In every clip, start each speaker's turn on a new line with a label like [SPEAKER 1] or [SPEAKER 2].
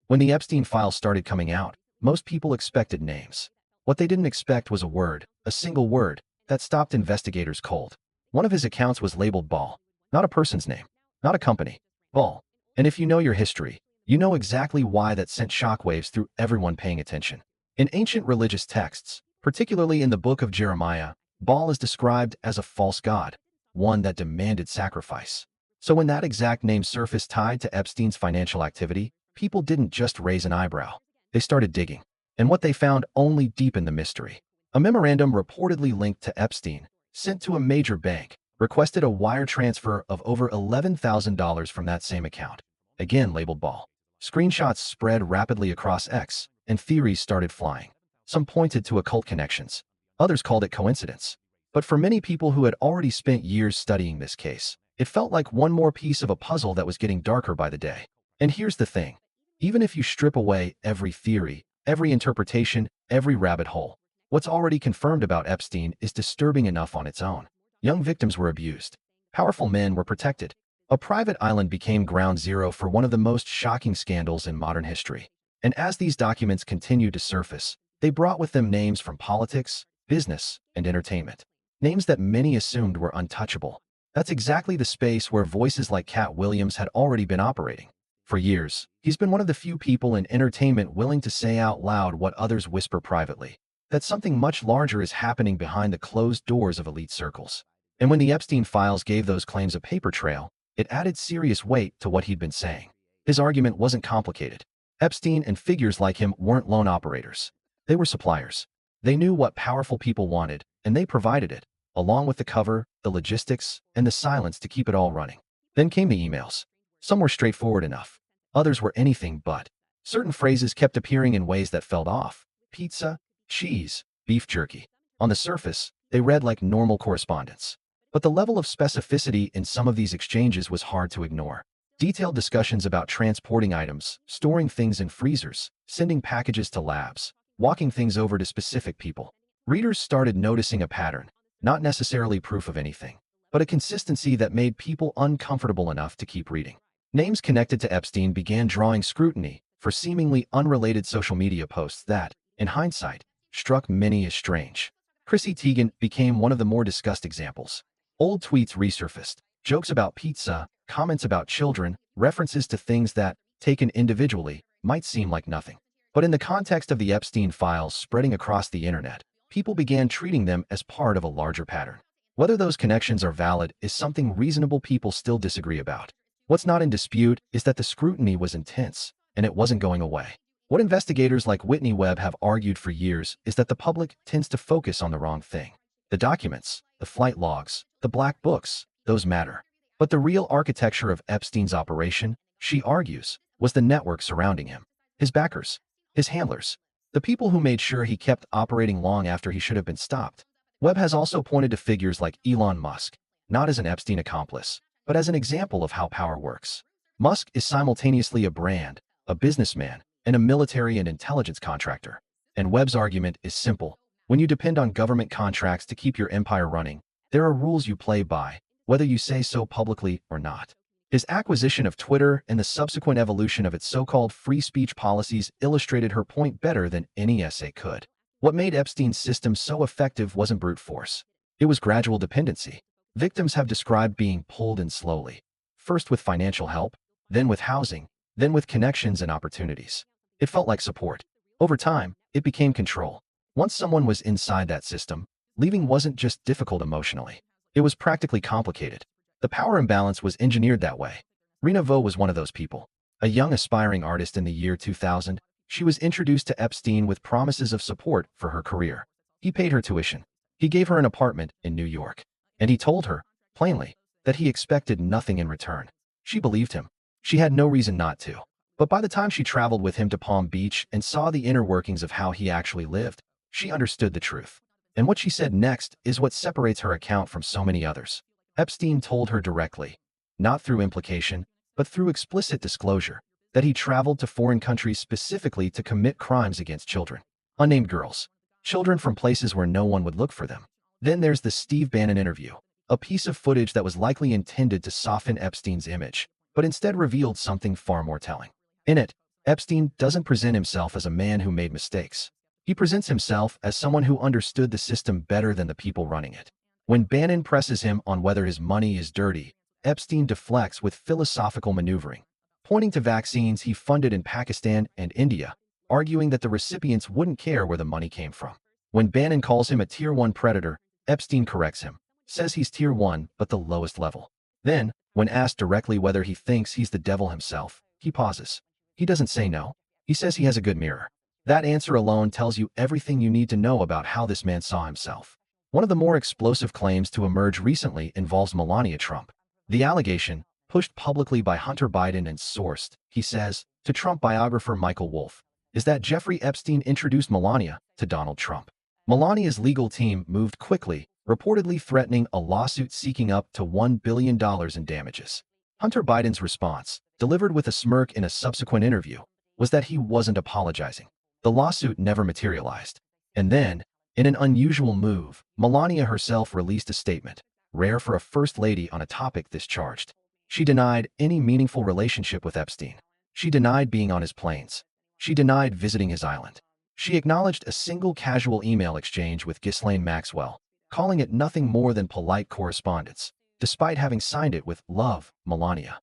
[SPEAKER 1] When the Epstein files started coming out, most people expected names. What they didn't expect was a word, a single word, that stopped investigators cold. One of his accounts was labeled Ball. Not a person's name, not a company. Ball. And if you know your history, you know exactly why that sent shockwaves through everyone paying attention. In ancient religious texts, particularly in the book of Jeremiah, Baal is described as a false god, one that demanded sacrifice. So when that exact name surfaced tied to Epstein's financial activity, people didn't just raise an eyebrow. They started digging. And what they found only deepened the mystery. A memorandum reportedly linked to Epstein, sent to a major bank, requested a wire transfer of over $11,000 from that same account, again labeled Ball. Screenshots spread rapidly across X, and theories started flying. Some pointed to occult connections. Others called it coincidence. But for many people who had already spent years studying this case, it felt like one more piece of a puzzle that was getting darker by the day. And here's the thing. Even if you strip away every theory, every interpretation, every rabbit hole, what's already confirmed about Epstein is disturbing enough on its own. Young victims were abused. Powerful men were protected. A private island became ground zero for one of the most shocking scandals in modern history. And as these documents continued to surface, they brought with them names from politics, business, and entertainment. Names that many assumed were untouchable. That's exactly the space where voices like Katt Williams had already been operating. For years, he's been one of the few people in entertainment willing to say out loud what others whisper privately, that something much larger is happening behind the closed doors of elite circles. And when the Epstein files gave those claims a paper trail, it added serious weight to what he'd been saying. His argument wasn't complicated. Epstein and figures like him weren't lone operators. They were suppliers. They knew what powerful people wanted, and they provided it, along with the cover, the logistics, and the silence to keep it all running. Then came the emails. Some were straightforward enough. Others were anything but. Certain phrases kept appearing in ways that felt off. Pizza, cheese, beef jerky. On the surface, they read like normal correspondence. But the level of specificity in some of these exchanges was hard to ignore. Detailed discussions about transporting items, storing things in freezers, sending packages to labs, walking things over to specific people. Readers started noticing a pattern, not necessarily proof of anything, but a consistency that made people uncomfortable enough to keep reading. Names connected to Epstein began drawing scrutiny for seemingly unrelated social media posts that, in hindsight, struck many as strange. Chrissy Teigen became one of the more discussed examples. Old tweets resurfaced, jokes about pizza, comments about children, references to things that, taken individually, might seem like nothing. But in the context of the Epstein files spreading across the internet, people began treating them as part of a larger pattern. Whether those connections are valid is something reasonable people still disagree about. What's not in dispute is that the scrutiny was intense, and it wasn't going away. What investigators like Whitney Webb have argued for years is that the public tends to focus on the wrong thing. The documents, the flight logs, the black books, those matter. But the real architecture of Epstein's operation, she argues, was the network surrounding him. His backers, his handlers, the people who made sure he kept operating long after he should have been stopped. Webb has also pointed to figures like Elon Musk, not as an Epstein accomplice, but as an example of how power works. Musk is simultaneously a brand, a businessman, and a military and intelligence contractor. And Webb's argument is simple. When you depend on government contracts to keep your empire running, there are rules you play by, whether you say so publicly or not. His acquisition of Twitter and the subsequent evolution of its so-called free speech policies illustrated her point better than any essay could. What made Epstein's system so effective wasn't brute force. It was gradual dependency. Victims have described being pulled in slowly, first with financial help, then with housing, then with connections and opportunities. It felt like support. Over time, it became control. Once someone was inside that system, leaving wasn't just difficult emotionally. It was practically complicated. The power imbalance was engineered that way. Rena Vo was one of those people. A young aspiring artist in the year 2000, she was introduced to Epstein with promises of support for her career. He paid her tuition. He gave her an apartment in New York. And he told her, plainly, that he expected nothing in return. She believed him. She had no reason not to. But by the time she traveled with him to Palm Beach and saw the inner workings of how he actually lived, she understood the truth. And what she said next is what separates her account from so many others. Epstein told her directly, not through implication, but through explicit disclosure, that he traveled to foreign countries specifically to commit crimes against children. Unnamed girls. Children from places where no one would look for them. Then there's the Steve Bannon interview, a piece of footage that was likely intended to soften Epstein's image, but instead revealed something far more telling. In it, Epstein doesn't present himself as a man who made mistakes. He presents himself as someone who understood the system better than the people running it. When Bannon presses him on whether his money is dirty, Epstein deflects with philosophical maneuvering, pointing to vaccines he funded in Pakistan and India, arguing that the recipients wouldn't care where the money came from. When Bannon calls him a Tier 1 predator, Epstein corrects him, says he's Tier 1 but the lowest level. Then, when asked directly whether he thinks he's the devil himself, he pauses. He doesn't say no. He says he has a good mirror. That answer alone tells you everything you need to know about how this man saw himself. One of the more explosive claims to emerge recently involves Melania Trump. The allegation, pushed publicly by Hunter Biden and sourced, he says, to Trump biographer Michael Wolff, is that Jeffrey Epstein introduced Melania to Donald Trump. Melania's legal team moved quickly, reportedly threatening a lawsuit seeking up to $1 billion in damages. Hunter Biden's response, delivered with a smirk in a subsequent interview, was that he wasn't apologizing. The lawsuit never materialized. And then, in an unusual move, Melania herself released a statement, rare for a first lady on a topic this charged. She denied any meaningful relationship with Epstein. She denied being on his planes. She denied visiting his island. She acknowledged a single casual email exchange with Ghislaine Maxwell, calling it nothing more than polite correspondence, despite having signed it with "Love, Melania."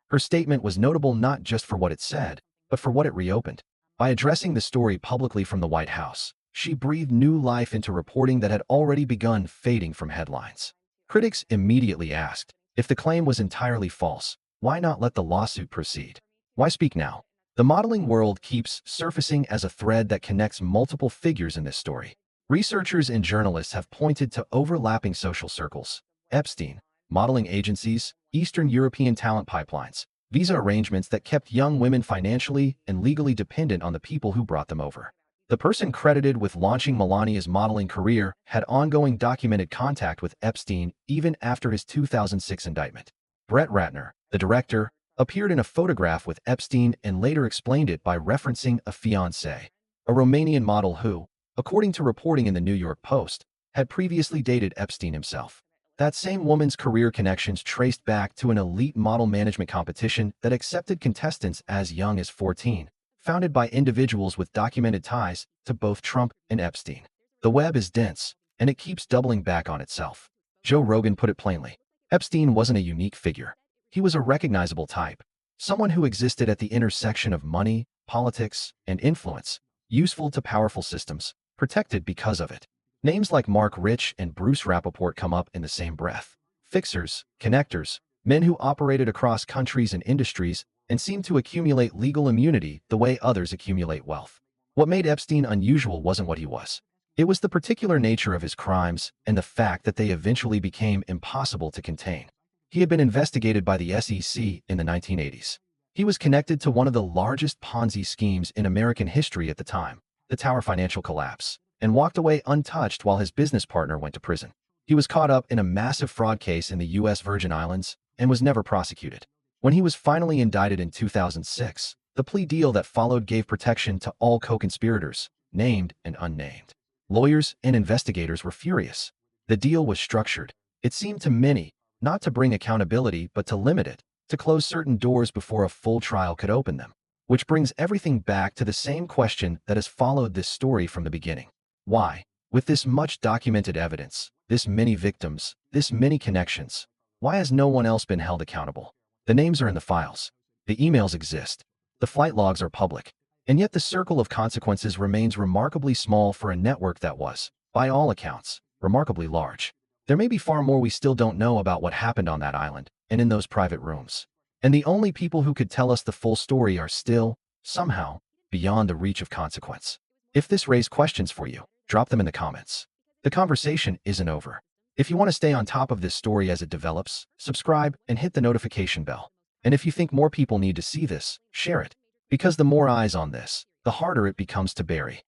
[SPEAKER 1] Her statement was notable not just for what it said, but for what it reopened. By addressing the story publicly from the White House, she breathed new life into reporting that had already begun fading from headlines. Critics immediately asked, if the claim was entirely false, why not let the lawsuit proceed? Why speak now? The modeling world keeps surfacing as a thread that connects multiple figures in this story. Researchers and journalists have pointed to overlapping social circles: Epstein, modeling agencies, Eastern European talent pipelines, visa arrangements that kept young women financially and legally dependent on the people who brought them over. The person credited with launching Melania's modeling career had ongoing documented contact with Epstein even after his 2006 indictment. Brett Ratner, the director, appeared in a photograph with Epstein and later explained it by referencing a fiancée, a Romanian model who, according to reporting in the New York Post, had previously dated Epstein himself. That same woman's career connections traced back to an elite model management competition that accepted contestants as young as 14, founded by individuals with documented ties to both Trump and Epstein. The web is dense, and it keeps doubling back on itself. Joe Rogan put it plainly. Epstein wasn't a unique figure. He was a recognizable type, someone who existed at the intersection of money, politics, and influence, useful to powerful systems, protected because of it. Names like Mark Rich and Bruce Rappaport come up in the same breath. Fixers, connectors, men who operated across countries and industries and seemed to accumulate legal immunity the way others accumulate wealth. What made Epstein unusual wasn't what he was. It was the particular nature of his crimes and the fact that they eventually became impossible to contain. He had been investigated by the SEC in the 1980s. He was connected to one of the largest Ponzi schemes in American history at the time, the Tower financial collapse, and walked away untouched while his business partner went to prison. He was caught up in a massive fraud case in the U.S. Virgin Islands and was never prosecuted. When he was finally indicted in 2006, the plea deal that followed gave protection to all co-conspirators, named and unnamed. Lawyers and investigators were furious. The deal was structured, it seemed to many, not to bring accountability but to limit it, to close certain doors before a full trial could open them. Which brings everything back to the same question that has followed this story from the beginning. Why, with this much documented evidence, this many victims, this many connections, why has no one else been held accountable? The names are in the files. The emails exist. The flight logs are public. And yet the circle of consequences remains remarkably small for a network that was, by all accounts, remarkably large. There may be far more we still don't know about what happened on that island and in those private rooms. And the only people who could tell us the full story are still, somehow, beyond the reach of consequence. If this raised questions for you, drop them in the comments. The conversation isn't over. If you want to stay on top of this story as it develops, subscribe and hit the notification bell. And if you think more people need to see this, share it. Because the more eyes on this, the harder it becomes to bury.